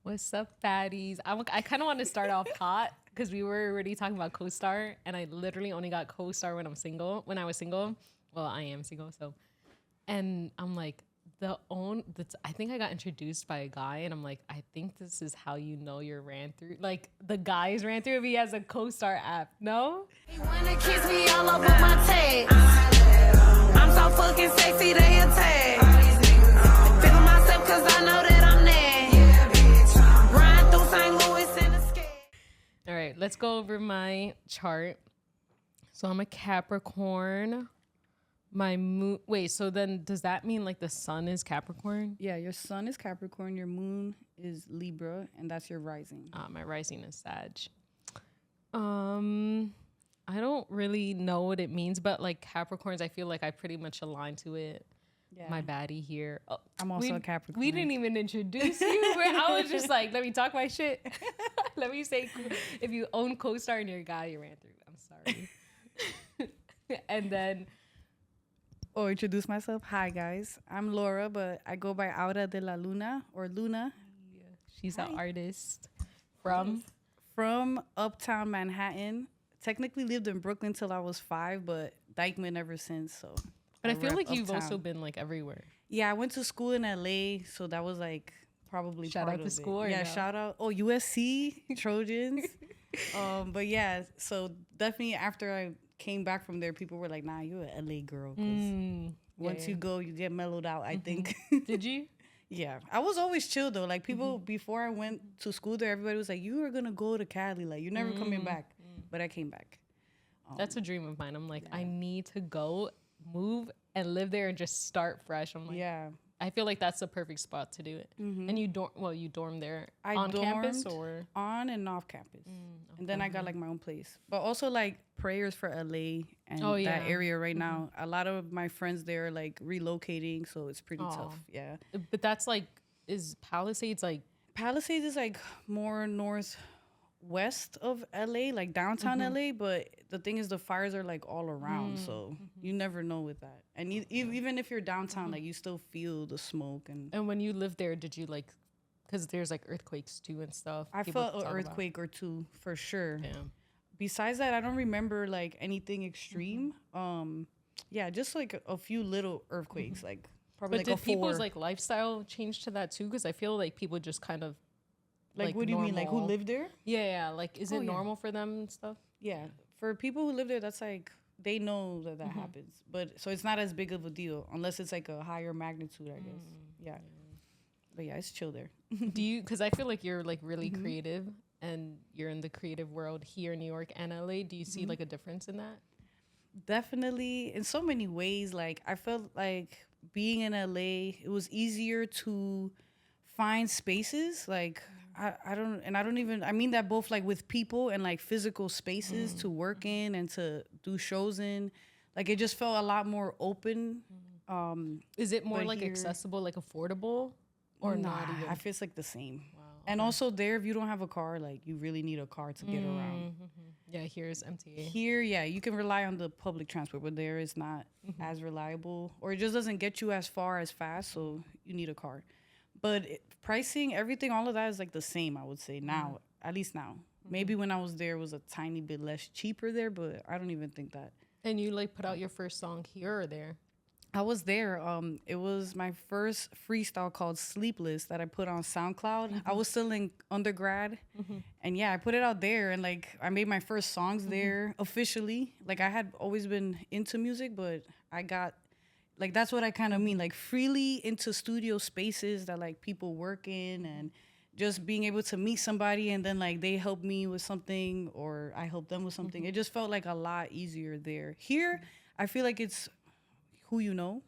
What's up, fatties? I kind of want to start off hot because we were already talking about co-star, and I literally only got co-star when I'm single. When I was single, well, I am single, so. And I'm like, I think I got introduced by a guy, and I'm like, I think this is how you know you're ran through. Like the guys ran through if he has a co-star app. No. He wanna kiss me all over my tag. I'm so fucking sexy, they attack. Feel myself 'cause I know that I'm there. Ride through St. Louis in a skate. All right, let's go over my chart. So I'm a Capricorn. My moon. Wait, so then does that mean like the sun is Capricorn? Yeah, your sun is Capricorn, your moon is Libra, and that's your rising. My rising is Sag. I don't really know what it means, but like Capricorns, I feel like I pretty much align to it. Yeah. My baddie here. Oh, I'm also a Capricorn. We didn't even introduce you. I was just like, let me talk my shit. Let me say, if you own co-star and you're a guy, you ran through. I'm sorry. And then. Oh, introduce myself. Hi, guys. I'm Laura, but I go by Aura de la Luna or Luna. Yeah, she's an artist from Uptown Manhattan. Technically lived in Brooklyn till I was 5, but Dykeman ever since. So, but I feel like Uptown. you've also been like everywhere. Yeah, I went to school in LA, so that was like probably shout part out to of school. it. Yeah, no? shout out. Oh, USC Trojans. But yeah, so definitely after I came back from there, people were like, "Nah, you're an LA girl." Once you go, you get mellowed out. I think. Did you? Yeah, I was always chill though. Like people before I went to school there, everybody was like, "You are gonna go to Cali, like you're never coming back." But I came back. That's a dream of mine. I'm like, I need to go, move, and live there and just start fresh. I'm like, Yeah, I feel like that's the perfect spot to do it. And you dorm there on dormed campus or on and off campus, and then I got like my own place. But also like prayers for LA and that area right now. A lot of my friends there are like relocating, so it's pretty tough. Yeah, But that's like, is Palisades like? Palisades is like more northwest of LA, like downtown LA. But the thing is, the fires are like all around, so you never know with that. And even if you're downtown, like you still feel the smoke. And when you lived there, did you like? Because there's like earthquakes too and stuff. I felt an earthquake or two for sure. Yeah. Besides that, I don't remember like anything extreme. Yeah, just like a few little earthquakes, like probably But like did a 4. people's like lifestyle change to that too? Because I feel like people just kind of like what do you mean? Like who normal. lived there? Yeah. Like, is it normal for them and stuff? Yeah, for people who live there, that's like they know that happens. But so it's not as big of a deal unless it's like a higher magnitude, I guess. Yeah. But yeah, it's chill there. Do you? Because I feel like you're like really creative, and you're in the creative world here in New York and LA. Do you see like a difference in that? Definitely, in so many ways. Like I felt like being in LA, it was easier to find spaces. Like I mean that both like with people and like physical spaces to work in and to do shows in. Like it just felt a lot more open. Is it more But like here- accessible, like affordable, or Nah, not even? I feel it's like the same. Wow. And also there, if you don't have a car, like you really need a car to get around. Yeah, here's MTA. Here, yeah, you can rely on the public transport, but there is not as reliable, or it just doesn't get you as far as fast, so you need a car. But pricing, everything, all of that is like the same, I would say now, at least now. Maybe when I was there, it was a tiny bit less cheaper there, but I don't even think that. And you like put out your first song here or there? I was there. It was my first freestyle called Sleepless that I put on SoundCloud. I was still in undergrad. And yeah, I put it out there and like I made my first songs there officially. Like I had always been into music, but I got like that's what I kind of mean, like freely into studio spaces that like people work in and just being able to meet somebody and then like they help me with something or I help them with something. It just felt like a lot easier there. Here, I feel like it's who you know,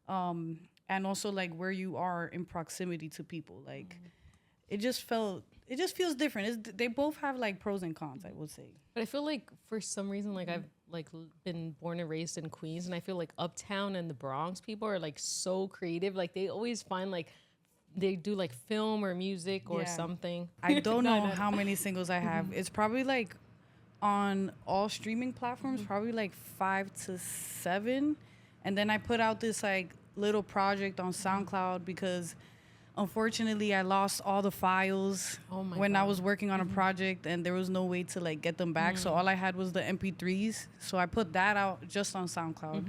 and also like where you are in proximity to people. Like it just feels different. They both have like pros and cons, I would say. But I feel like for some reason, like I've like been born and raised in Queens, and I feel like Uptown and the Bronx people are like so creative. Like they always find like they do like film or music or something. I don't know how many singles I have. It's probably like on all streaming platforms, probably like 5 to 7. And then I put out this like little project on SoundCloud because Unfortunately, I lost all the files when I was working on a project, and there was no way to like get them back. So all I had was the MP3s. So I put that out just on SoundCloud.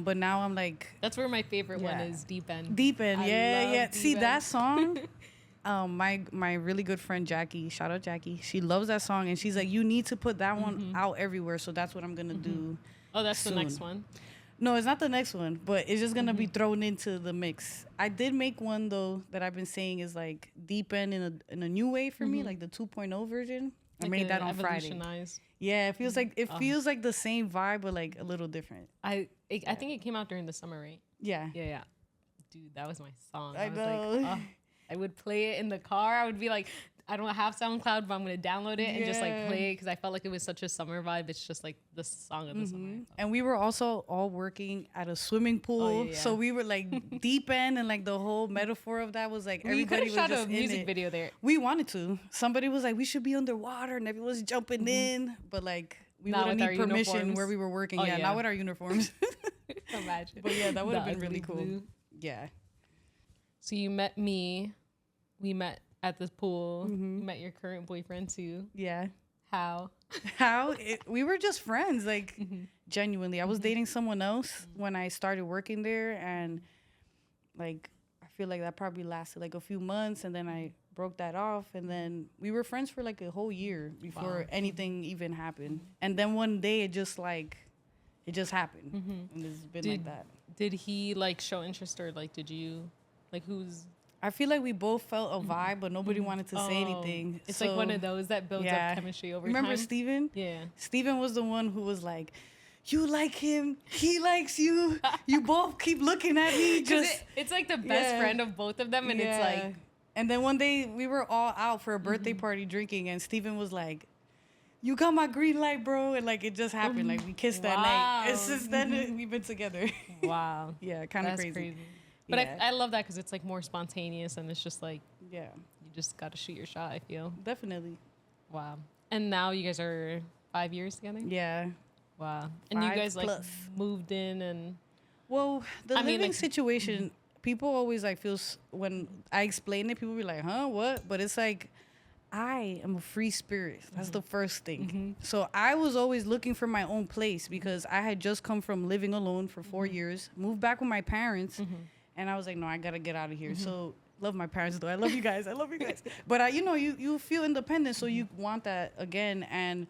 But now I'm like, That's where my favorite one is, Deep End. Deep End. I Yeah. love Deep See End. that song? My really good friend Jackie, shout out Jackie. She loves that song, and she's like, you need to put that one out everywhere. So that's what I'm gonna do. Oh, that's soon. the next one. No, it's not the next one, but it's just gonna be thrown into the mix. I did make one though that I've been saying is like Deep End in a new way for me, like the 2.0 version. I made that on Friday. Evolutionized. Yeah, it feels like feels like the same vibe, but like a little different. I think it came out during the summer, right? Yeah. Yeah. Dude, that was my song. I was know. like, I would play it in the car. I would be like, I don't have SoundCloud, but I'm gonna download it and just like play it because I felt like it was such a summer vibe. It's just like the song of the summer. And we were also all working at a swimming pool, so we were like Deep End, and like the whole metaphor of that was like We everybody could was have shot just a in music it. video there. We wanted to. Somebody was like, we should be underwater, and everyone was jumping in, but like we Not wouldn't with need our permission uniforms. where we were working. Oh, yeah, yeah. not with our uniforms. Imagine. But yeah, that would have The been really ugly cool. blue. Yeah. So you met me. We met at the pool. You met your current boyfriend too. Yeah. How? We were just friends, like genuinely. I was dating someone else when I started working there, and like I feel like that probably lasted like a few months, and then I broke that off, and then we were friends for like a whole year before anything even happened. And then one day it just happened, and it's been like that. Did he like show interest, or like did you like who's? I feel like we both felt a vibe, but nobody wanted to say anything. It's like one of those that builds up chemistry over Remember time. Steven? Yeah. Steven was the one who was like, you like him, he likes you, you both keep looking at me. Just It's like the best friend of both of them, and it's like. And then one day we were all out for a birthday party drinking, and Steven was like, you got my green light, bro. And like it just happened. Like we kissed that night. And since then we've been together. Wow. Yeah, kind of crazy. But Yeah. I love that because it's like more spontaneous, and it's just like Yeah, you just got to shoot your shot, I feel. definitely. Wow. And now you guys are 5 years together? Yeah. Wow. And you 5 guys like plus. moved in and Well, the I mean, living like- situation, people always like when I explain it, people be like, huh, what? But it's like, I am a free spirit. That's the first thing. So I was always looking for my own place because I had just come from living alone for 4 years, moved back with my parents, and I was like, no, I gotta get out of here. So love my parents though. I love you guys. I love you guys. But you feel independent, so you want that again. And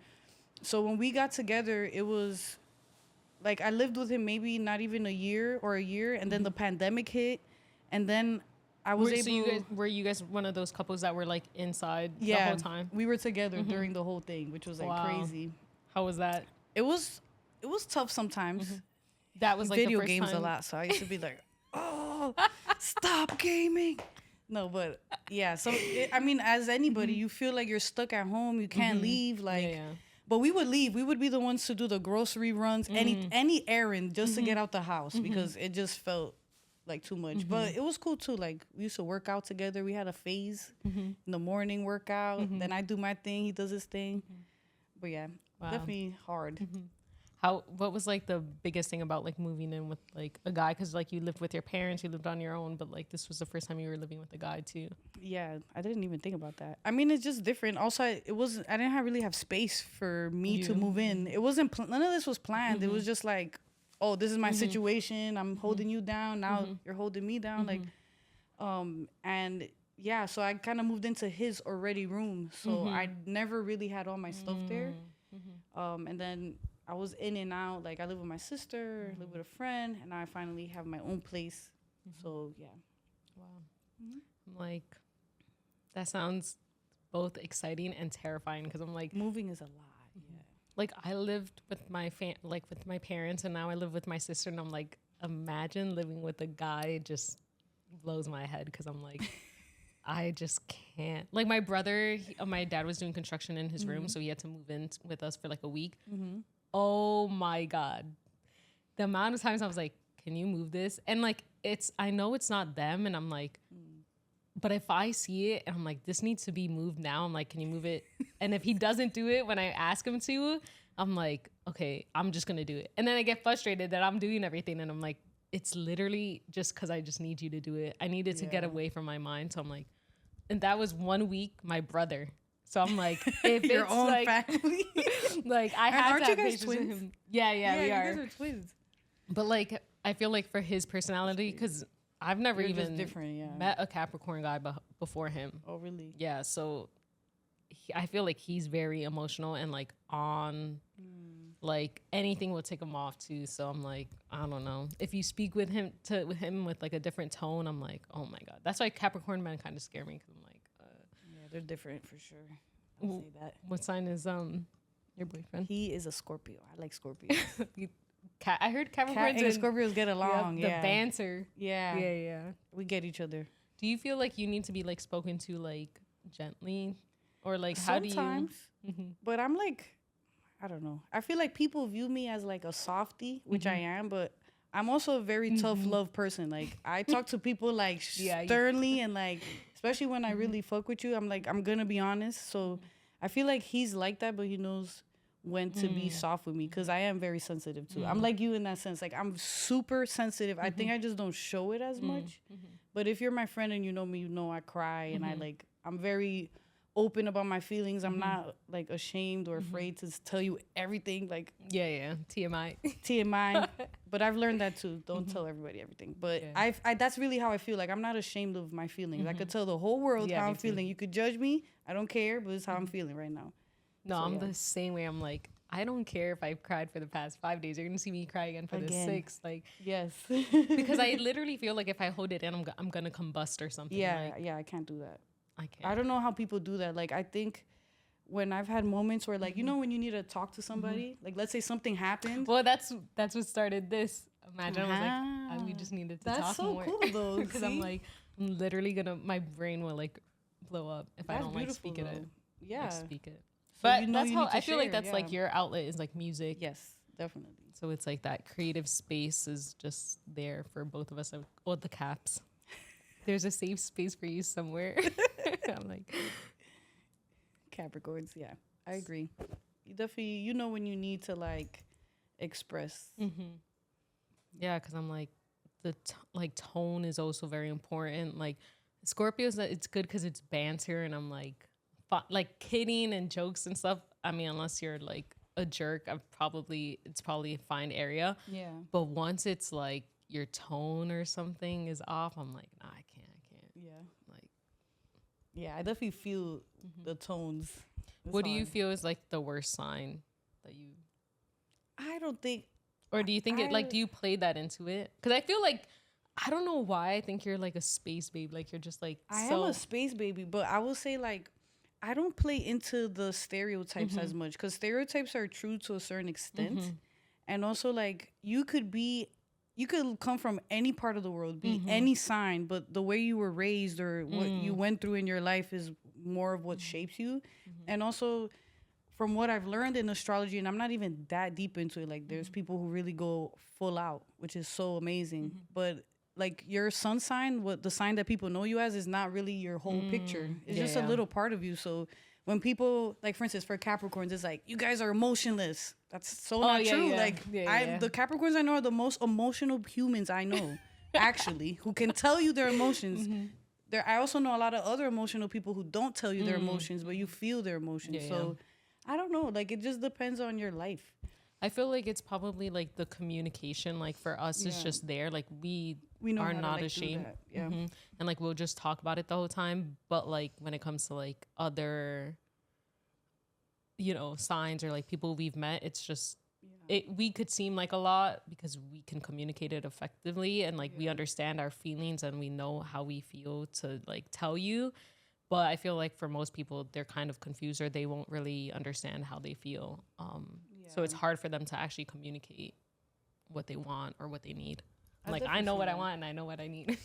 so when we got together, it was like I lived with him maybe not even a year, and then the pandemic hit, and then I was able. were you guys one of those couples that were like inside the Yeah, whole time? we were together during the whole thing, which was like Wow. crazy. How was that? It was tough sometimes. That was like Video the first games time. a lot, so I used to be like, oh, stop gaming. No, but yeah. So I mean, as anybody, you feel like you're stuck at home. You can't leave. Like, yeah. but we would leave. We would be the ones to do the grocery runs, any errand just to get out the house because it just felt like too much. But it was cool too. Like we used to work out together. We had a phase in the morning workout. Then I do my thing. He does his thing. But yeah, Wow. definitely hard. What was like the biggest thing about like moving in with like a guy? Because like you lived with your parents, you lived on your own, but like this was the first time you were living with a guy too. Yeah, I didn't even think about that. I mean, it's just different. Also, I didn't really have space for me to move in. It wasn't none of this was planned. It was just like, oh, this is my situation. I'm holding you down. Now you're holding me down. Like, and yeah, so I kind of moved into his already room. So I never really had all my stuff there. And then I was in and out. Like I live with my sister, live with a friend, and now I finally have my own place. So yeah. Wow. I'm like, that sounds both exciting and terrifying because I'm like, Moving is a lot. Yeah. like I lived with my with my parents, and now I live with my sister, and I'm like, imagine living with a guy. It just blows my head because I'm like, I just can't. Like my brother, my dad was doing construction in his room, so he had to move in with us for like a week. Oh my God. The amount of times I was like, can you move this? And like, I know it's not them. And I'm like, but if I see it and I'm like, this needs to be moved now. I'm like, can you move it? And if he doesn't do it when I ask him to, I'm like, okay, I'm just going to do it. And then I get frustrated that I'm doing everything. And I'm like, it's literally just because I just need you to do it. I needed to get away from my mind. So I'm like, and that was 1 week, my brother. So I'm like, if Your it's own like, family. like I And have aren't to you have guys patience with twins? him. Yeah, we you are. guys are twins. But like, I feel like for his personality, because I've never You're just even different, yeah. met a Capricorn guy before him. Oh, really? Yeah, so I feel like he's very emotional and like on, like anything will take him off too. So I'm like, I don't know. If you speak with him with like a different tone, I'm like, oh my god. That's why Capricorn men kind of scare me because I'm like, Yeah, they're different for sure. I'll say that. what sign is your boyfriend? He is a Scorpio. I like Scorpios. I heard Capricorns Cat and and Scorpios get along. the Yeah, banter. yeah, Yeah. we get each other. Do you feel like you need to be like spoken to like gently, or like how do you? Sometimes, but I'm like, I don't know. I feel like people view me as like a softie, which I am, but I'm also a very tough love person. Like I talk to people like sternly and like, especially when I really fuck with you, I'm like, I'm gonna be honest. So I feel like he's like that, but he knows when to be soft with me because I am very sensitive too. I'm like you in that sense. Like I'm super sensitive. I think I just don't show it as much. But if you're my friend and you know me, you know I cry and I'm very open about my feelings. I'm not like ashamed or afraid to tell you everything. Like TMI. TMI. But I've learned that too. Don't tell everybody everything. But I that's really how I feel. Like I'm not ashamed of my feelings. I could tell the whole world how I'm feeling. You could judge me. I don't care, but it's how I'm feeling right now. No, so, I'm the same way. I'm like, I don't care if I've cried for the past 5 days. You're gonna see me cry again for the 6th. Like, yes, because I literally feel like if I hold it in, I'm gonna combust or something. Yeah, like, yeah, I can't do that. I can't. I don't know how people do that. Like, I think when I've had moments where, like, you know, when you need to talk to somebody, like, let's say something happened. Well, that's what started this. Imagine I was like, we just needed to talk more. That's so cool though. Because I'm like, I'm literally my brain will like blow up if I don't like speak it. Yeah, like, speak it. So but you know that's you how need to I feel like share, that's like your outlet is like music. Yes, definitely. So it's like that creative space is just there for both of us. Or the caps. There's a safe space for you somewhere. I'm like Capricorns. Yeah, I agree. You definitely, you know, when you need to like express. Yeah, because I'm like the tone is also very important. Like Scorpios, it's good because it's banter, and I'm like kidding and jokes and stuff. I mean, unless you're like a jerk, it's probably a fine area. Yeah. But once it's like your tone or something is off, I'm like, nah, I can't. Yeah. Like, yeah, I definitely feel the tones. What do you feel is like the worst sign that you? I don't think. Or do you think do you play that into it? Because I feel like, I don't know why I think you're like a space babe. Like you're just like, I am a space baby, but I will say like, I don't play into the stereotypes as much because stereotypes are true to a certain extent. And also like you could come from any part of the world, be any sign, but the way you were raised or what you went through in your life is more of what shapes you. And also from what I've learned in astrology, and I'm not even that deep into it, like there's people who really go full out, which is so amazing. But like your sun sign, what the sign that people know you as is not really your whole picture. It's just a little part of you. So when people, like for instance, for Capricorns, it's like, you guys are emotionless. That's so not true. Yeah. Like the Capricorns I know are the most emotional humans I know, actually, who can tell you their emotions. I also know a lot of other emotional people who don't tell you their emotions, but you feel their emotions. So I don't know. Like, it just depends on your life. I feel like it's probably like the communication. Like for us, it's just there. Like we know are how not to, like, ashamed. Yeah. And like we'll just talk about it the whole time. But like when it comes to like other, signs or like people we've met, it's just we could seem like a lot because we can communicate it effectively and like we understand our feelings and we know how we feel to like tell you. But I feel like for most people, they're kind of confused or they won't really understand how they feel. So it's hard for them to actually communicate what they want or what they need. Like, I know what I want and I know what I need.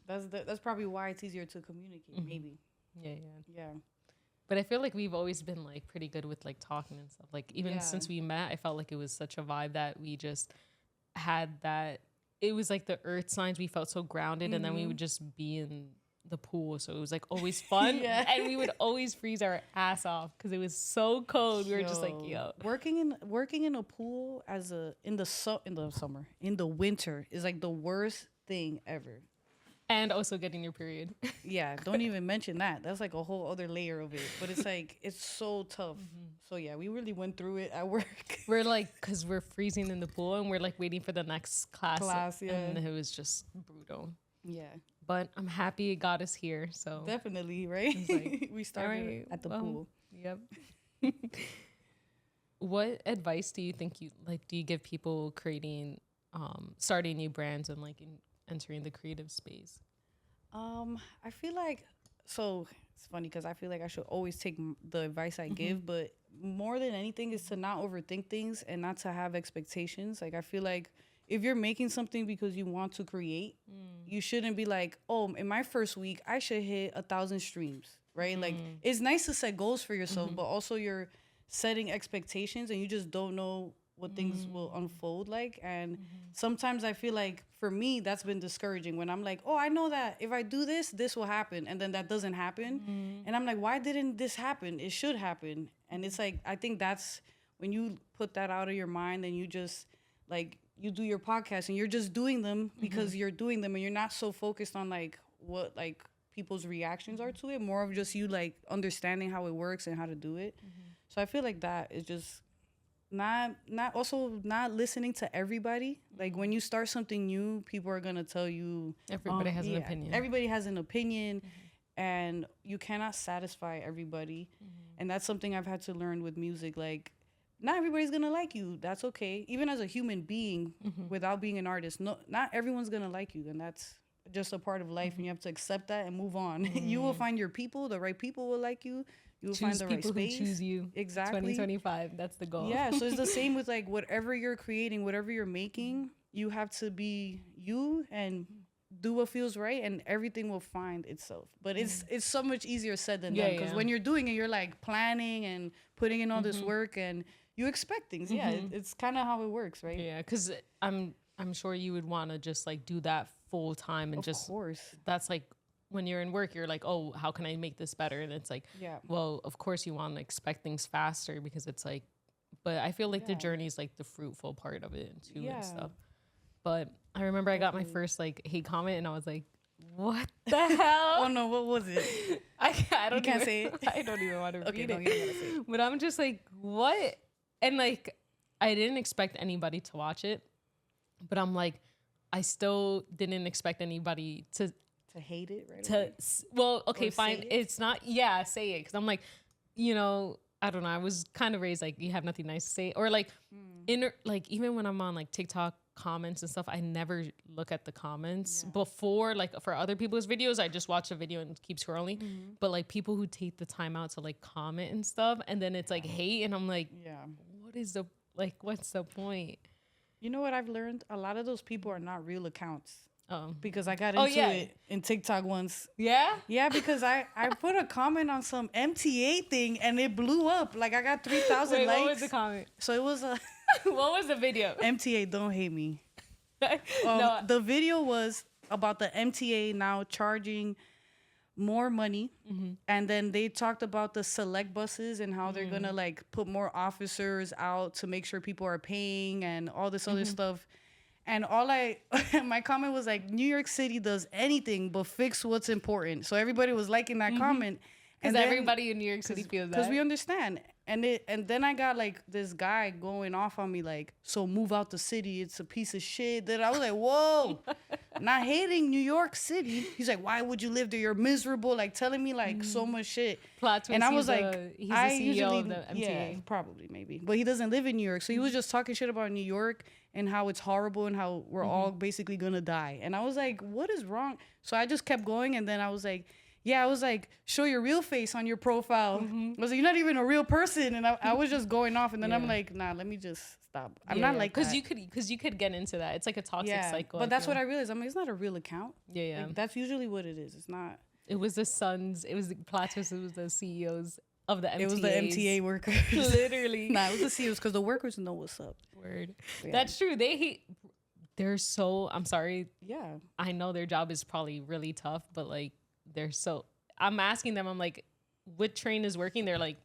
That's probably why it's easier to communicate, maybe. Yeah. But I feel like we've always been like pretty good with like talking and stuff. Like even since we met, I felt like it was such a vibe that we just had that. It was like the earth signs. We felt so grounded and then we would just be in the pool, so it was like always fun. Yeah. And we would always freeze our ass off because it was so cold. We were just like, yo. Working in a pool in the winter is like the worst thing ever. And also getting your period. Yeah, don't even mention that. That's like a whole other layer of it. But it's like, it's so tough. So yeah, we really went through it at work. We're like, because we're freezing in the pool and we're like waiting for the next class. Yeah. And it was just brutal. Yeah. But I'm happy it got us here. So Definitely, right? like, We started at the pool. Yep. What advice do you think do you give people creating, starting new brands and like entering the creative space? I feel like, so it's funny because I feel like I should always take the advice I give, but more than anything is to not overthink things and not to have expectations. Like, I feel like if you're making something because you want to create, you shouldn't be like, oh, in my first week, I should hit 1,000 streams, right? Like, it's nice to set goals for yourself, but also you're setting expectations and you just don't know what things will unfold like. And sometimes I feel like for me, that's been discouraging when I'm like, oh, I know that if I do this, this will happen. And then that doesn't happen. And I'm like, why didn't this happen? It should happen. And it's like, I think that's when you put that out of your mind and you just like, you do your podcast and you're just doing them because you're doing them and you're not so focused on like what like people's reactions are to it, more of just you like understanding how it works and how to do it. So I feel like that is just not listening to everybody. Like when you start something new, people are gonna tell you Everybody has an opinion. Everybody has an opinion, and you cannot satisfy everybody. And that's something I've had to learn with music. Like, not everybody's gonna like you. That's okay. Even as a human being, without being an artist, not everyone's gonna like you, and that's just a part of life. And you have to accept that and move on. You will find your people. The right people will like you. You will find the right space. Who choose you. Exactly. 2025. That's the goal. Yeah. So it's the same with like whatever you're creating, whatever you're making. You have to be you and do what feels right, and everything will find itself. But it's so much easier said than done, because when you're doing it, you're like planning and putting in all this work, and you expect things. Yeah, it's kind of how it works, right? Yeah, because I'm sure you would want to just like do that full time and Of just course. that's like when you're in work, you're like, oh, how can I make this better? And it's like, well, of course you want to expect things faster because it's like, but I feel like the journey is like the fruitful part of it too and stuff. But I remember I got my first like hate comment and I was like, what the hell? Oh no, what was it? I don't You can't even, say it? I don't even want to Okay, read no, it. you don't gotta say it. But I'm just like, what? And like, I didn't expect anybody to watch it, but I'm like, I still didn't expect anybody to hate it, right? Well, okay, Or fine. say it? It's not, say it. Cause I'm like, I don't know. I was kind of raised like, you have nothing nice to say. Or like, like even when I'm on like TikTok comments and stuff, I never look at the comments before, like for other people's videos. I just watch a video and keep scrolling. But like people who take the time out to like comment and stuff, and then it's like hate. And I'm like, what's the point? You know what I've learned? A lot of those people are not real accounts. Oh, Because I got into it in TikTok once. yeah. Yeah, because I put a comment on some MTA thing and it blew up. Like I got 3,000 Wait, likes. what was the comment? So it was a What was the video? MTA, don't hate me. No. The video was about the MTA now charging more money. And then they talked about the select buses and how they're going to like put more officers out to make sure people are paying and all this other stuff. And my comment was like, New York City does anything but fix what's important. So everybody was liking that comment. Because everybody in New York City feels that. Because we understand. And then I got like this guy going off on me like, so move out the city. It's a piece of shit. That I was like, whoa, not hating New York City. He's like, why would you live there? You're miserable. Like telling me like so much shit. Plot twist, and I was like, he's the I CEO usually, of the MTA. yeah, probably maybe, but he doesn't live in New York. So he was just talking shit about New York and how it's horrible and how we're all basically gonna die. And I was like, what is wrong? So I just kept going, and then I was like, show your real face on your profile. I was like, you're not even a real person. And I was just going off. And then I'm like, nah, let me just stop. I'm not like that. Because you could get into that. It's like a toxic cycle. But that's what I realized. I mean, it's not a real account. Yeah. Like, that's usually what it is. It's not. It was the sons. It was the plot twist. It was the CEOs of the MTA. It was the MTA workers. Literally. Nah, it was the CEOs because the workers know what's up. Word. Yeah. That's true. They're so, I'm sorry. Yeah. I know their job is probably really tough, but like they're so. I'm asking them. I'm like, what train is working? They're like,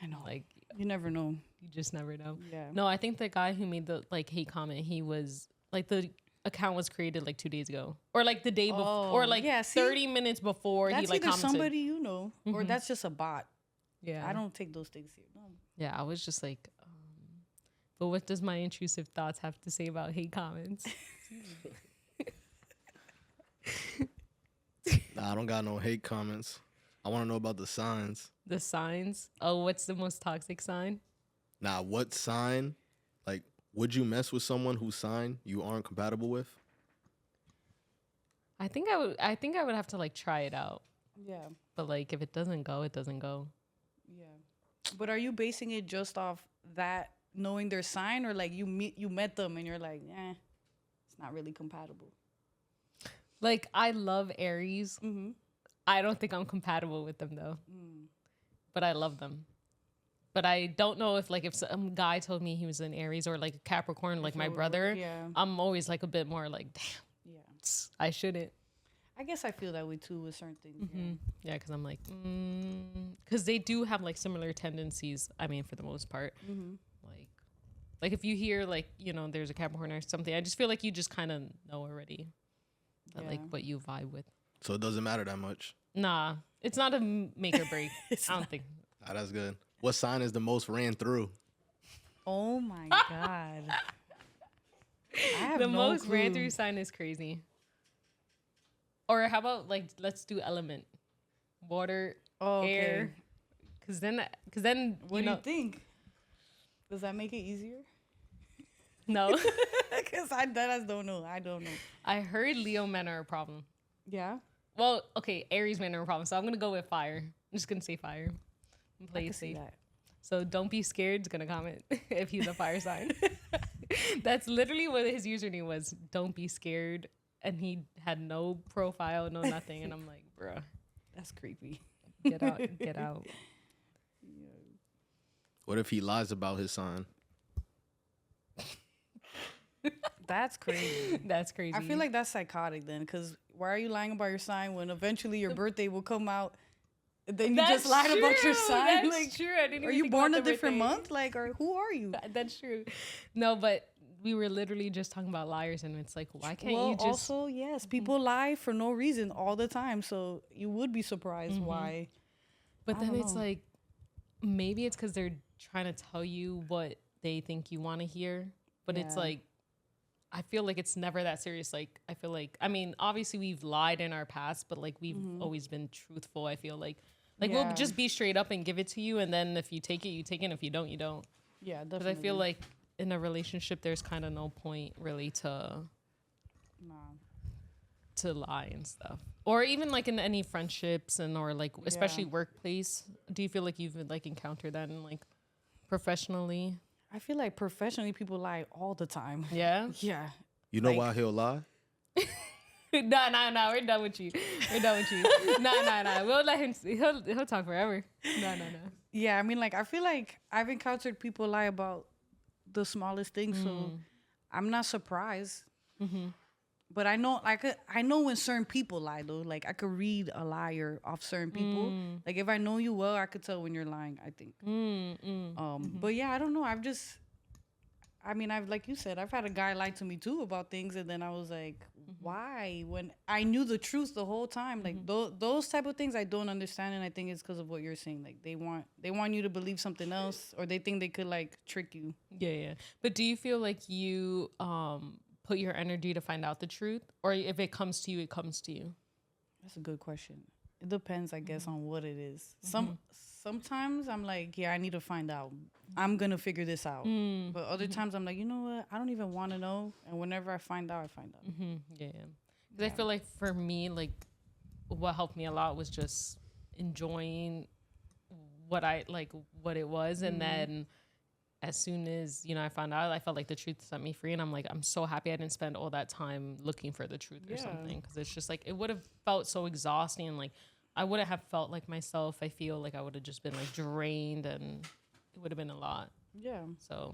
I know. like You never know. you just never know. Yeah. No, I think the guy who made the like hate comment, he was like the account was created like 2 days ago, or like the day before, or like yeah, see? 30 minutes before That's he like either commented. somebody you know, or that's just a bot. Yeah, I don't take those things here. No. Yeah, I was just like, but what does my intrusive thoughts have to say about hate comments? Nah, I don't got no hate comments. I want to know about the signs. The signs. Oh, what's the most toxic sign? Nah, what sign? Like, would you mess with someone whose sign you aren't compatible with? I think I would have to like try it out. Yeah. But like if it doesn't go, it doesn't go. Yeah. But are you basing it just off that knowing their sign, or like you met them and you're like, it's not really compatible? Like I love Aries. Mm-hmm. I don't think I'm compatible with them though. But I love them. But I don't know if some guy told me he was an Aries or like a Capricorn, like my brother. Yeah. I'm always like a bit more like, damn, Yeah. I shouldn't. I guess I feel that way too with certain things. Yeah, because I'm like, because they do have like similar tendencies. I mean, for the most part, like if you hear like there's a Capricorn or something, I just feel like you just kind of know already that like what you vibe with. So it doesn't matter that much. Nah, it's not a make or break. I don't think. Ah, that's good. What sign is the most ran through? Oh my god. I have The no most clue. ran through sign is crazy. Or how about like let's do element, water, air, because then What do you think? Does that make it easier? No. Because I don't know. I don't know. I heard Leo men are a problem. Yeah. Well, okay, Aries men are a problem, so I'm gonna go with fire. I'm just gonna say fire. And play I it can see safe. that. So don't be scared. Is gonna comment if he's a fire sign. That's literally what his username was. Don't be scared, and he had no profile, no nothing. And I'm like, bruh, That's creepy. get out, get out. What if he lies about his sign? That's crazy. That's crazy. I feel like that's psychotic then, because why are you lying about your sign when eventually your birthday will come out? And then you That's just lied about your true. sign. That's true. I didn't Are even you think born about a the different birthday. month? Like, or who are you? That's true. No, but we were literally just talking about liars, and it's like, why can't you just? Also, yes, people lie for no reason all the time. So you would be surprised why. But I then don't it's know. like, maybe it's because they're trying to tell you what they think you want to hear. But it's Yeah. like, I feel like it's never that serious. Like, I feel like, I mean, obviously we've lied in our past, but like we've always been truthful. I feel like we'll Yeah. just be straight up and give it to you. And then if you take it, you take it. And if you don't, you don't. Yeah, Because definitely. I feel like in a relationship, there's kind of no point really to lie and stuff, or even like in any friendships or like especially workplace. Do you feel like you've like encountered that in like professionally? I feel like professionally people lie all the time. Yeah. Yeah. You know Like- why he'll lie? No, we're done with you. No. We'll let him. He'll talk forever. No. Yeah, I mean, like, I feel like I've encountered people lie about the smallest things, so I'm not surprised. But I know, like, I know when certain people lie, though. Like, I could read a liar off certain people. Like, if I know you well, I could tell when you're lying, I think. But yeah, I don't know. I've, like you said, I've had a guy lie to me, too, about things, and then I was like, why? When I knew the truth the whole time. Like, those type of things I don't understand, and I think it's because of what you're saying. Like, they want you to believe something else, or they think they could, like, trick you. Yeah. But do you feel like you put your energy to find out the truth, or if it comes to you, it comes to you? That's a good question. It depends, I guess, on what it is. Sometimes I'm like, yeah, I need to find out. I'm gonna figure this out. But other times I'm like, you know what? I don't even want to know. And whenever I find out, I find out. Yeah. Because I feel like for me, like what helped me a lot was just enjoying what it was, and then as soon as I found out, I felt like the truth set me free, and I'm like, I'm so happy I didn't spend all that time looking for the truth or something, because it's just like it would have felt so exhausting, and like I wouldn't have felt like myself. I feel like I would have just been like drained, and it would have been a lot. Yeah. So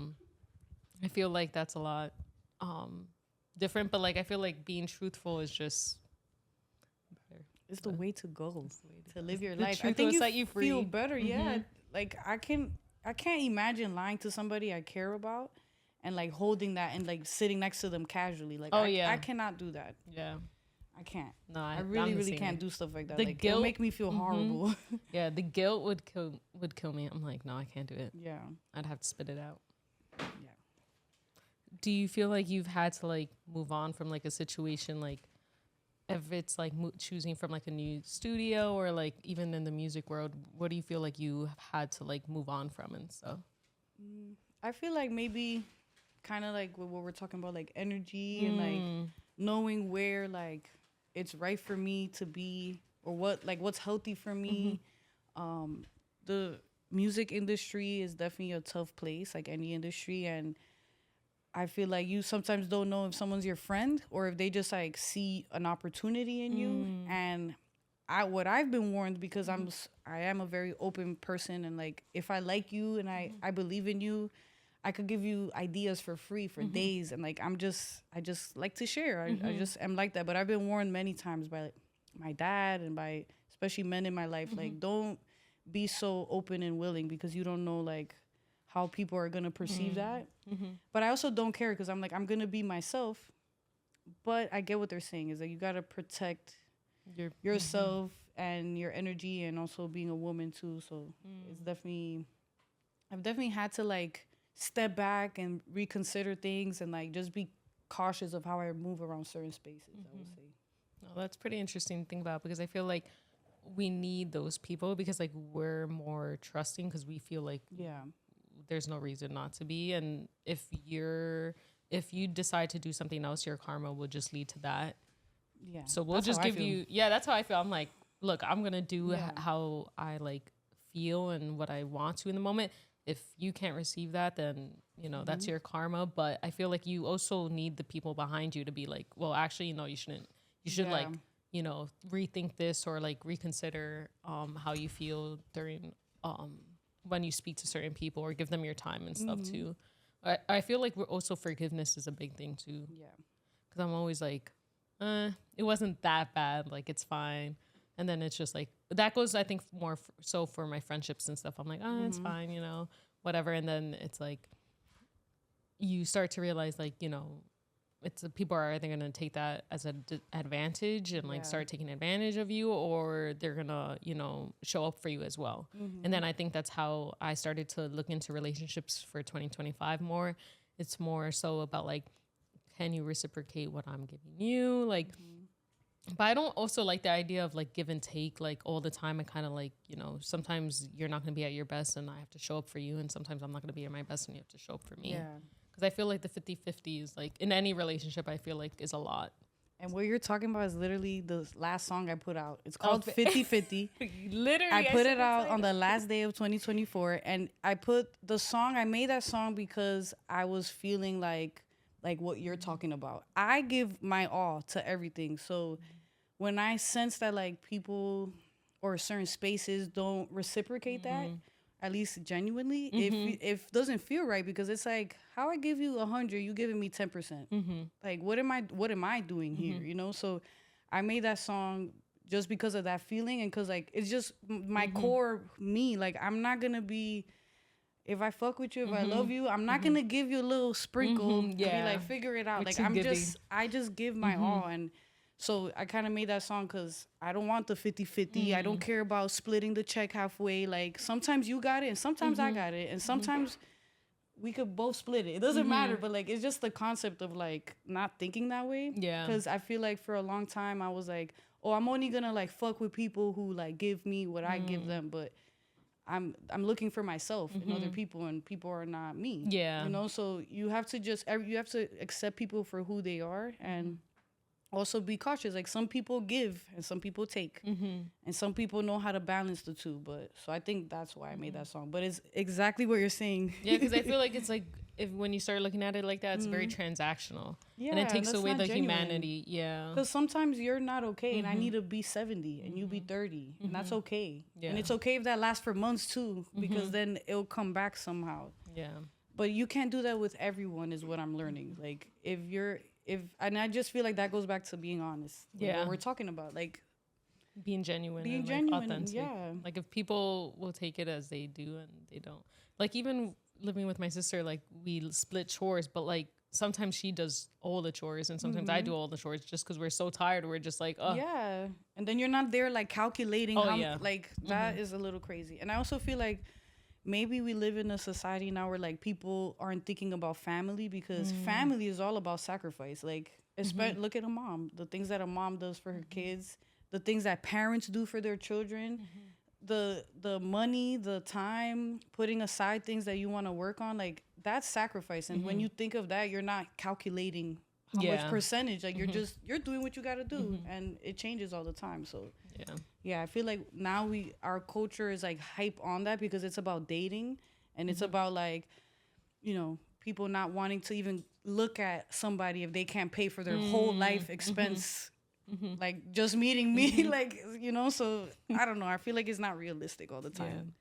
I feel like that's a lot different, but like I feel like being truthful is just better. it's the way to go to live your The life. I truth think will you set you free. feel better. Yeah, like I can't imagine lying to somebody I care about and like holding that and like sitting next to them casually. Like, I cannot do that. Yeah. I can't. No, I I'm really, the really same. can't do stuff like that. The Like, guilt- it'll make me feel horrible. Yeah, the guilt would kill me. I'm like, no, I can't do it. Yeah. I'd have to spit it out. Yeah. Do you feel like you've had to like move on from like a situation, like if it's like choosing from like a new studio or like even in the music world, what do you feel like you have had to like move on from and stuff? I feel like maybe kind of like what we're talking about, like energy and like knowing where like it's right for me to be or what's healthy for me. The music industry is definitely a tough place, like any industry, and I feel like you sometimes don't know if someone's your friend or if they just like see an opportunity in you. And what I've been warned, because I am a very open person, and like if I like you and I believe in you, I could give you ideas for free for days, and like I just like to share. I just am like that. But I've been warned many times by like, my dad and by especially men in my life, like don't be so open and willing because you don't know like how people are gonna perceive that. But I also don't care because I'm like, I'm gonna be myself. But I get what they're saying is that you gotta protect yourself and your energy, and also being a woman too. So it's I've definitely had to like step back and reconsider things and like just be cautious of how I move around certain spaces. I would say. No, that's pretty interesting to think about because I feel like we need those people because like we're more trusting because we feel like there's no reason not to be, and if you decide to do something else, your karma will just lead to that. Yeah. So we'll just give you. Yeah, that's how I feel. I'm like, look, I'm gonna do how I like feel and what I want to in the moment. If you can't receive that, then you know that's your karma. But I feel like you also need the people behind you to be like, well, actually, no, you shouldn't. You should like, you know, rethink this or like reconsider how you feel during when you speak to certain people or give them your time and stuff too. I feel like forgiveness is a big thing too. Yeah. Because I'm always like, it wasn't that bad. Like, it's fine. And then it's just like, that goes, I think, more so for my friendships and stuff. I'm like, it's fine, you know, whatever. And then it's like, you start to realize, like, you know, people are either going to take that as an advantage and like start taking advantage of you, or they're going to, you know, show up for you as well. And then I think that's how I started to look into relationships for 2025 more. It's more so about like, can you reciprocate what I'm giving you? Like, but I don't also like the idea of like give and take like all the time. I kind of like, you know, sometimes you're not going to be at your best and I have to show up for you. And sometimes I'm not going to be at my best and you have to show up for me. Yeah. Because I feel like the 50-50 is like, in any relationship, I feel like is a lot. And what you're talking about is literally the last song I put out. It's called 50-50. Literally. I put it out on the last day of 2024. And I made that song because I was feeling like what you're talking about. I give my all to everything. So when I sense that like people or certain spaces don't reciprocate that, at least genuinely, if it doesn't feel right, because it's like, how I give you 100, you giving me 10%. Like, what am I doing here? You know? So I made that song just because of that feeling, and because like it's just my core me. Like, I'm not gonna be, if I fuck with you, if I love you, I'm not gonna give you a little sprinkle and be like, figure it out. What Like, I just give my all. And so I kind of made that song because I don't want the 50-50. I don't care about splitting the check halfway. Like, sometimes you got it and sometimes I got it. And sometimes we could both split it. It doesn't matter. But like, it's just the concept of like not thinking that way. Yeah. Because I feel like for a long time I was like, oh, I'm only gonna like fuck with people who like give me what I give them. But I'm looking for myself in other people, and people are not me. Yeah. You know, so you have to accept people for who they are, and also be cautious. Like, some people give and some people take, and some people know how to balance the two. But so I think that's why I made that song. But it's exactly what you're saying. Yeah, because I feel like it's like, when you start looking at it like that, it's very transactional. Yeah, and it takes that's away not the genuine. humanity. Yeah. Because sometimes you're not okay, and I need to be 70 and you be 30, and that's okay. Yeah. And it's okay if that lasts for months too, because then it'll come back somehow. Yeah. But you can't do that with everyone, is what I'm learning. Like, and I just feel like that goes back to being honest. Like, Yeah. what we're talking about. Like, being genuine, Being and genuine, like authentic. yeah. Like if people will take it as they do and they don't. Like even living with my sister, like we split chores, but like sometimes she does all the chores and sometimes I do all the chores just because we're so tired. We're just like, oh, Yeah. And then you're not there like calculating Oh, yeah. like that is a little crazy. And I also feel like maybe we live in a society now where like people aren't thinking about family because family is all about sacrifice. Like look at a mom, the things that a mom does for her kids, the things that parents do for their children, the money, the time, putting aside things that you want to work on, like that's sacrifice. And when you think of that, you're not calculating how much percentage, like you're doing what you got to do, and it changes all the time. So yeah, I feel like now our culture is like hype on that because it's about dating and it's about like, people not wanting to even look at somebody if they can't pay for their whole life expense. Like just meeting me, like, so I don't know. I feel like it's not realistic all the time. Yeah.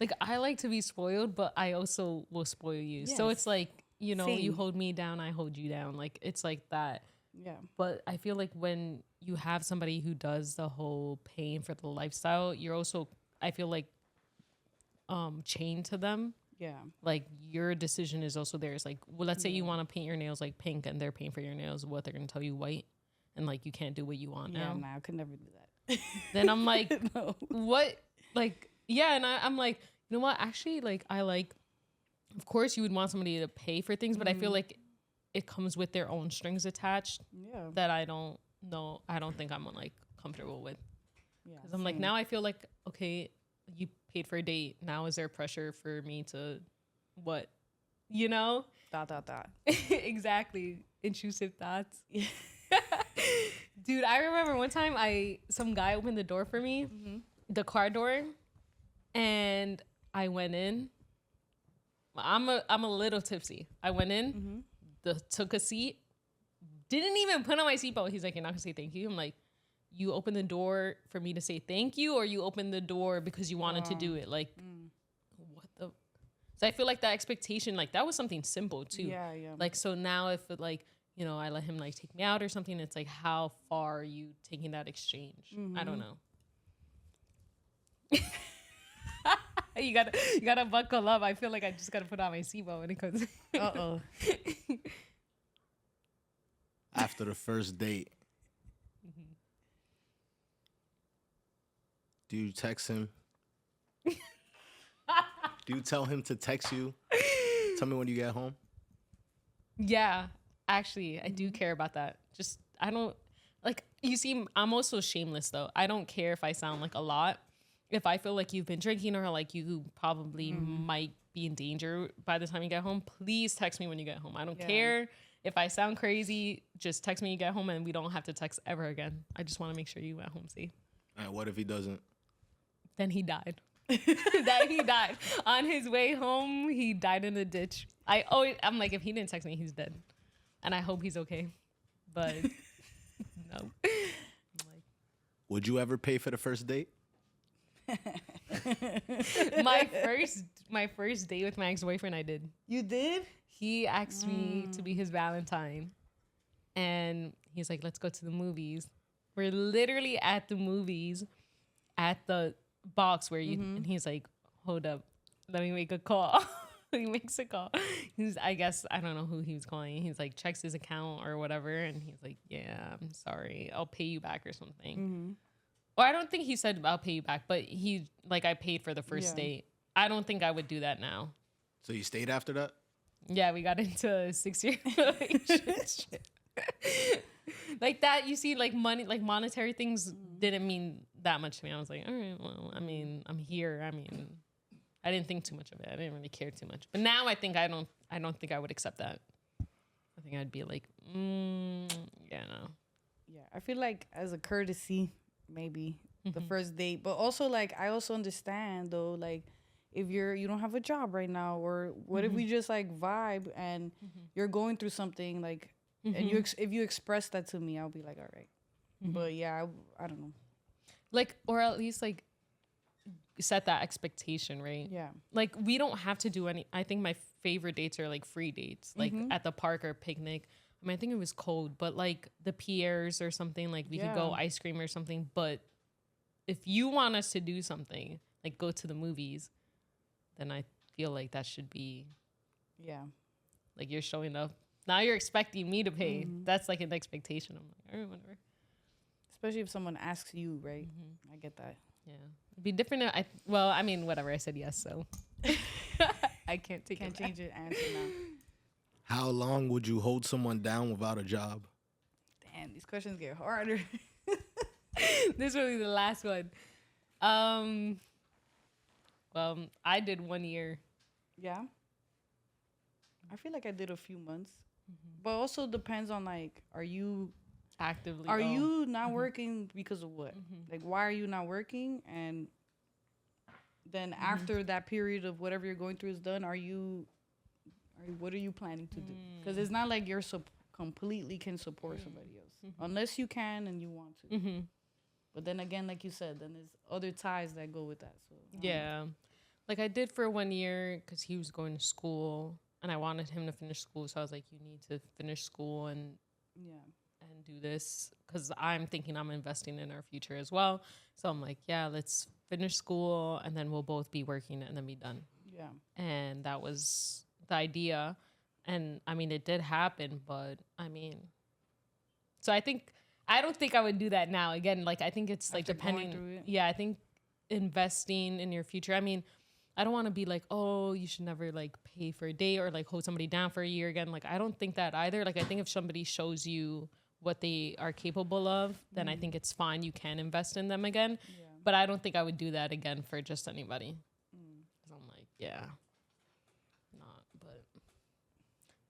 Like I like to be spoiled, but I also will spoil you. So Yes. it's like, you Same. hold me down, I hold you down. Like it's like that. Yeah. But I feel like when you have somebody who does the whole paying for the lifestyle, you're also, I feel like, chained to them. Yeah. Like your decision is also theirs. Like, well, let's say you want to paint your nails like pink and they're paying for your nails. What, they're going to tell you white? And like, you can't do what you want Yeah, now. nah, I could never do that. Then I'm like, No. what? Like, yeah. And I'm like, you know what? Actually, like, of course you would want somebody to pay for things, but I feel like it comes with their own strings attached Yeah. that I don't know. I don't think I'm like comfortable with. Yeah. Cause I'm like, now I feel like, okay, you paid for a date. Now is there pressure for me to what? Dot. Exactly. Intrusive thoughts. Dude, I remember one time some guy opened the door for me, the car door, and I went in. I'm a little tipsy. I went in, took a seat, didn't even put on my seatbelt. He's like, you're not gonna say thank you. I'm like, you opened the door for me to say thank you, or you opened the door because you wanted to do it? Like, what the? So I feel like that expectation, like that was something simple too. Yeah. Like, so now if it, like, I let him like take me out or something, it's like, how far are you taking that exchange? I don't know. You gotta buckle up. I feel like I just gotta put on my seatbelt when it comes. Uh-oh. After the first date, do you text him? Do you tell him to text you? Tell me when you get home. Yeah, actually, I do care about that. Just, I don't, like, you see, I'm also shameless though. I don't care if I sound like a lot. If I feel like you've been drinking or like you probably might be in danger by the time you get home, please text me when you get home. I don't care if I sound crazy. Just text me when you get home and we don't have to text ever again. I just want to make sure you at home safe. All right, what if he doesn't? Then he died. That he died. On his way home, he died in a ditch. I'm like, if he didn't text me, he's dead. And I hope he's okay. But no. Would you ever pay for the first date? my first date with my ex-boyfriend, I did. You did? He asked me to be his Valentine. And he's like, let's go to the movies. We're literally at the movies at the box where you and he's like, hold up, let me make a call. He makes a call. I guess I don't know who he was calling. He's like, checks his account or whatever, and he's like, yeah, I'm sorry, I'll pay you back or something. Or I don't think he said I'll pay you back, but he, like, I paid for the first date. I don't think I would do that now. So you stayed after that? Yeah, we got into a 6-year relationship. Like that, you see, like money, like monetary things didn't mean that much to me. I was like, all right, well, I mean, I'm here. I mean, I didn't think too much of it. I didn't really care too much. But now I think I don't think I would accept that. I think I'd be like, yeah, no. Yeah, I feel like as a courtesy, maybe the first date, but also like I also understand though, like if you don't have a job right now, or what if we just like vibe and you're going through something like, and if you express that to me, I'll be like, all right. But yeah, I don't know. Like, or at least like set that expectation, right? Yeah. Like we don't have to do any. I think my favorite dates are like free dates, like at the park or picnic. I mean, I think it was cold, but like the Pierres or something, like we could go ice cream or something, but if you want us to do something, like go to the movies, then I feel like that should be Yeah. like you're showing up. Now you're expecting me to pay. That's like an expectation. I'm like, all right, whatever. Especially if someone asks you, right? I get that. Yeah. It'd be different. I mean, whatever. I said yes, so I can't take Can't it. change your answer now. How long would you hold someone down without a job? Damn, these questions get harder. This will be the last one. Well, I did 1 year. Yeah. I feel like I did a few months. But also depends on like, are you Actively. not working because of what? Like, why are you not working? And then after that period of whatever you're going through is done, what are you planning to do? Because it's not like you're completely can support somebody else unless you can and you want to. But then again, like you said, then there's other ties that go with that. So Yeah. Like I did for 1 year because he was going to school and I wanted him to finish school. So I was like, you need to finish school and do this because I'm thinking I'm investing in our future as well. So I'm like, yeah, let's finish school and then we'll both be working and then be done. Yeah. And that was the idea. And I mean, it did happen, but I mean, so I don't think I would do that now. Again, like I think it's like After going depending. through it? Yeah, I think investing in your future. I mean, I don't want to be like, oh, you should never like pay for a date or like hold somebody down for a year again. Like I don't think that either. Like I think if somebody shows you what they are capable of, then I think it's fine. You can invest in them again. Yeah. But I don't think I would do that again for just anybody. 'Cause I'm like, yeah, not. But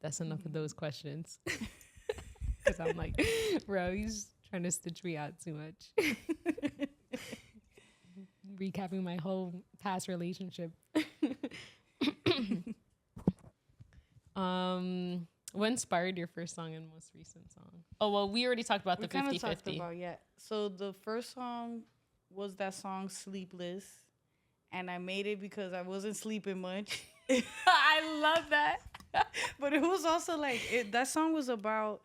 that's enough of those questions. Because I'm like, bro, he's trying to stitch me out too much. Recapping my whole past relationship. What inspired your first song and most recent song? Oh, well, we already talked about the 50-50. Yeah. So the first song was that song Sleepless. And I made it because I wasn't sleeping much. I love that. But it was also like, that song was about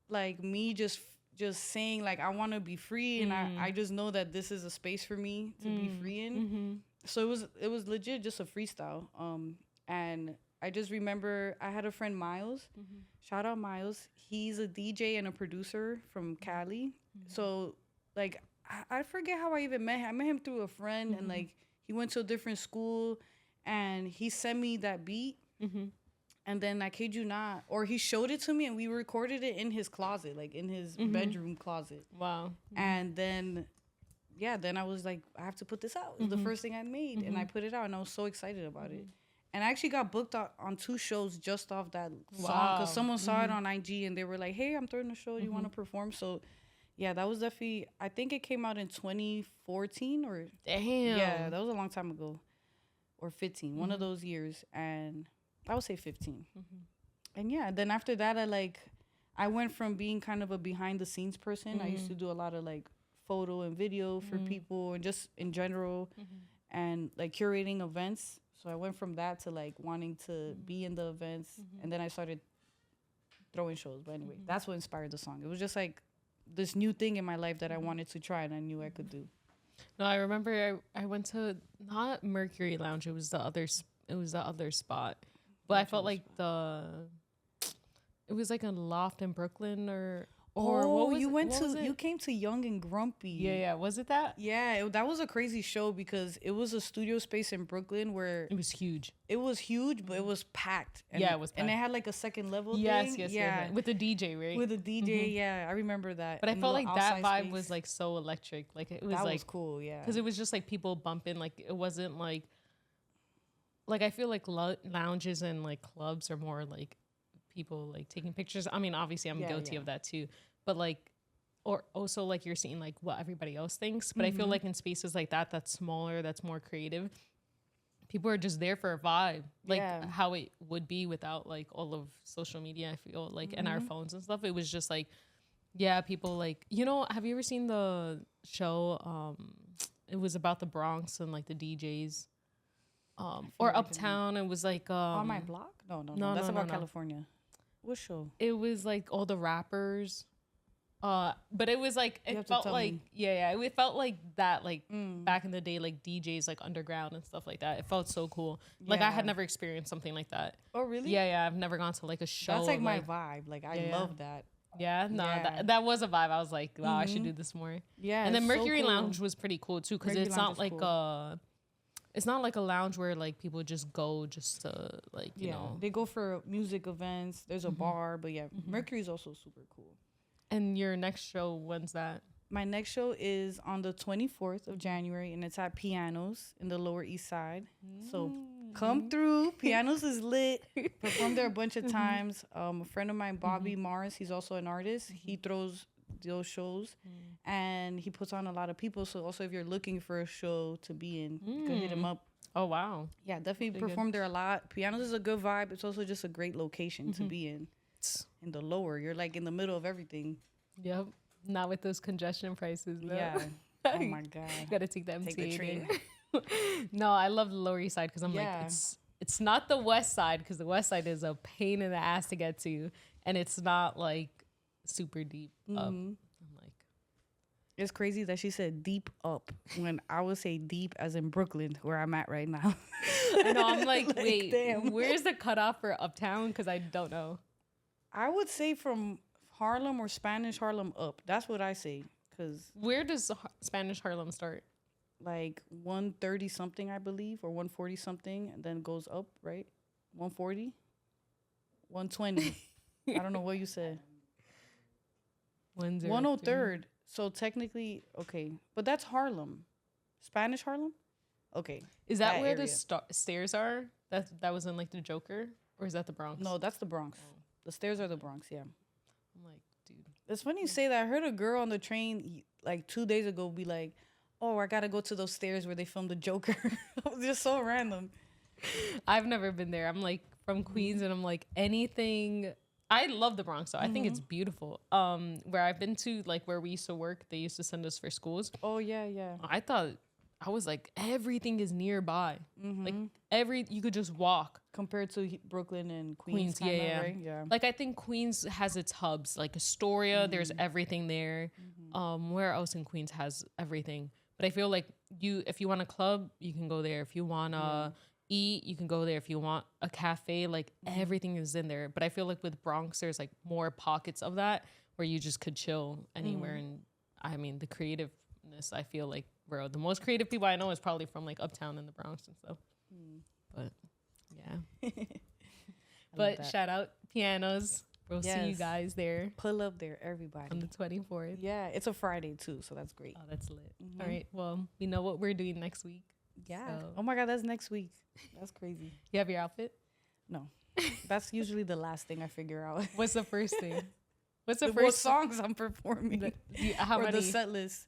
like me just saying like, I want to be free. And I just know that this is a space for me to be free in. So it was legit just a freestyle. And I just remember I had a friend, Miles. Shout out Miles. He's a DJ and a producer from Cali. So, like, I forget how I even met him. I met him through a friend, and, like, he went to a different school, and he sent me that beat. And then, I kid you not, or he showed it to me, and we recorded it in his closet, like, in his bedroom closet. Wow. And then, then I was like, I have to put this out. It was the first thing I made, and I put it out, and I was so excited about it. And I actually got booked on 2 shows just off that song because someone saw it on IG and they were like, hey, I'm throwing a show. You want to perform? So, yeah, that was definitely, I think it came out in 2014 or. Damn. Yeah, that was a long time ago. Or 15, one of those years. And I would say 15. And yeah, then after that, I went from being kind of a behind the scenes person. I used to do a lot of like photo and video for people and just in general and like curating events. So I went from that to like wanting to be in the events, and then I started throwing shows. But anyway, that's what inspired the song. It was just like this new thing in my life that I wanted to try and I knew I could do. No, I remember I went to not Mercury Lounge. It was the other spot, but I felt like it was like a loft in Brooklyn or what was you came to Young and Grumpy. Yeah. Was it that? Yeah, that was a crazy show because it was a studio space in Brooklyn where It was huge. it was huge, but it was packed. And, Yeah, it was and it packed. had like a second level Yes, thing. yes. With the DJ, right? With a DJ, yeah, I remember that. But I in felt the like that outside vibe space. was like so electric. Like it was that like was cool, yeah. because it was just like people bumping. Like it wasn't like I feel like lounges and like clubs are more like people like taking pictures. I mean, obviously I'm guilty of that too, but like. Or also like you're seeing like what everybody else thinks. But I feel like in spaces like that, that's smaller, that's more creative. People are just there for a vibe. Like how it would be without like all of social media, I feel like, and our phones and stuff. It was just like, yeah, people like, have you ever seen the show? It was about the Bronx and like the DJs. Or Uptown. It was like On My Block? No. That's about California. What show? It was like all the rappers. But it was like You have it to felt tell like me. it felt like that back in the day, like DJs like underground and stuff like that. It felt so cool. Like I had Yeah. never experienced something like that. Oh, really? Yeah, I've never gone to like a show. That's like my vibe. Like, I Yeah. love that. Yeah, no, Yeah. that was a vibe. I was like, wow, I should do this more. Yeah. And then it's so Mercury cool. Lounge was pretty cool too, because Mercury it's Lounge not is like cool. it's not like a lounge where like people just go just to like you know. They go for music events. There's a bar, but yeah, Mercury's also super cool. And your next show, when's that? My next show is on the 24th of January, and it's at Pianos in the Lower East Side. So come through. Pianos is lit. Performed there a bunch of times. A friend of mine, Bobby Morris, he's also an artist. He throws those shows, and he puts on a lot of people. So also, if you're looking for a show to be in, you can hit him up. Oh wow. Yeah, definitely Pretty good. performed there a lot. Pianos is a good vibe. It's also just a great location to be in. In the lower, you're like in the middle of everything. Yep. Not with those congestion prices though. Yeah. Oh my god. Gotta take the MTA. Take the train. No, I love the Lower East Side because I'm Yeah. like it's not the West Side because the West Side is a pain in the ass to get to, and it's not like super deep up. I'm like, It's crazy that she said deep up when I would say deep as in Brooklyn, where I'm at right now. I know. I'm like, wait, damn. where's the cutoff for Uptown? Because I don't know. I would say from Harlem or Spanish Harlem up. That's what I say. Because Where does Spanish Harlem start? like 130 something, I believe, or 140 something, and then goes up, right? 140? 120. I don't know what you said. 103. 103rd. So technically, okay. But that's Harlem. Spanish Harlem? Okay. Is that that where area. the stairs are? That was in like the Joker, or is that the Bronx? No, that's the Bronx. The stairs are the Bronx, yeah. I'm like, dude. It's funny you say that. I heard a girl on the train like 2 days ago be like, "Oh, I gotta go to those stairs where they filmed the Joker." It was just so random. I've never been there. I'm like from Queens, and I'm like anything. I love the Bronx, though. I think it's beautiful. Where I've been to, like where we used to work, they used to send us for schools. Oh yeah, yeah. I was like, everything is nearby. Like you could just walk. Compared to Brooklyn and Queens, Queens, kinda, right? Yeah. Like I think Queens has its hubs, like Astoria. There's everything there. Where else in Queens has everything? But I feel like if you want a club, you can go there. If you want to eat, you can go there. If you want a cafe, like everything is in there. But I feel like with Bronx, there's like more pockets of that where you just could chill anywhere. And I mean, the creativeness, I feel like, bro, the most creative people I know is probably from like Uptown and the Bronx and stuff. But yeah. But that. shout out Pianos. We'll see you Yes. guys there Pull up there, everybody. on the 24th. Yeah, it's a Friday too, so that's great. Oh, that's lit. All right. Well, we know what we're doing next week. Yeah. So- Oh my God, that's next week. That's crazy. You have your outfit? No, that's usually the last thing I figure out. What's the first thing? What's the What first songs I'm performing? How or many? the set list.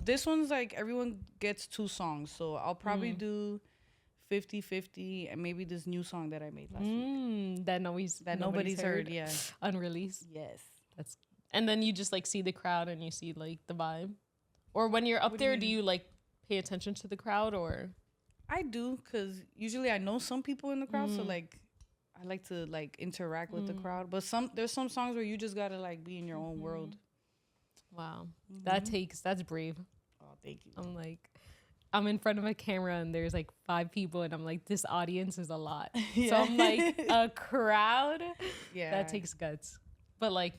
This one's like everyone gets 2 songs, so I'll probably do 50-50 and maybe this new song that I made last week That nobody's heard. Yeah. Unreleased. Yes. And then you just like see the crowd and you see like the vibe. Or when you're up What do you there, do mean? you like pay attention to the crowd or? I do, because usually I know some people in the crowd, so like I like to like interact with the crowd. But there's some songs where you just gotta like be in your own world. Wow, that's brave. Oh, thank you. I'm like, I'm in front of a camera and there's like 5 people and I'm like, this audience is a lot. So I'm like, a crowd, Yeah. that takes guts. But like,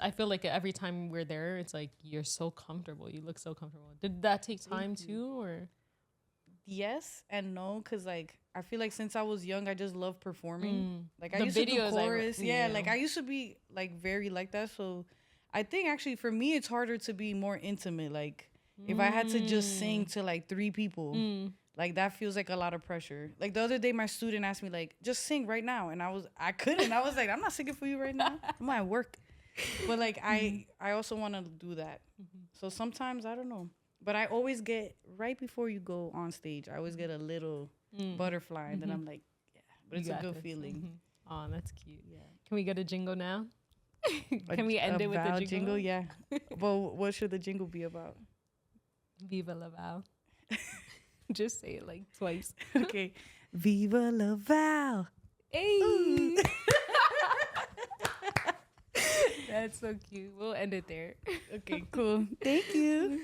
I feel like every time we're there, it's like, you're so comfortable. You look so comfortable. Did that take time too, or? Yes and no, because like I feel like since I was young, I just love performing. Like I The used to do videos I chorus. yeah. Like I used to be like very like that. So I think actually for me, it's harder to be more intimate. Like if I had to just sing to like 3 people, like that feels like a lot of pressure. Like the other day, my student asked me like, just sing right now. And I couldn't. I was like, I'm not singing for you right now. I'm at work. But like, I also want to do that. So sometimes, I don't know. But I always get, right before you go on stage, I always get a little butterfly. And then I'm like, yeah, but it's a good feeling. Oh, that's cute. Yeah. Can we get a jingle now? Can we end it with Val the jingle? Yeah. Well, what should the jingle be about? Viva la Val. Just say it like twice. Okay. Viva la Val. Hey. That's so cute. We'll end it there. Okay, cool. Thank you.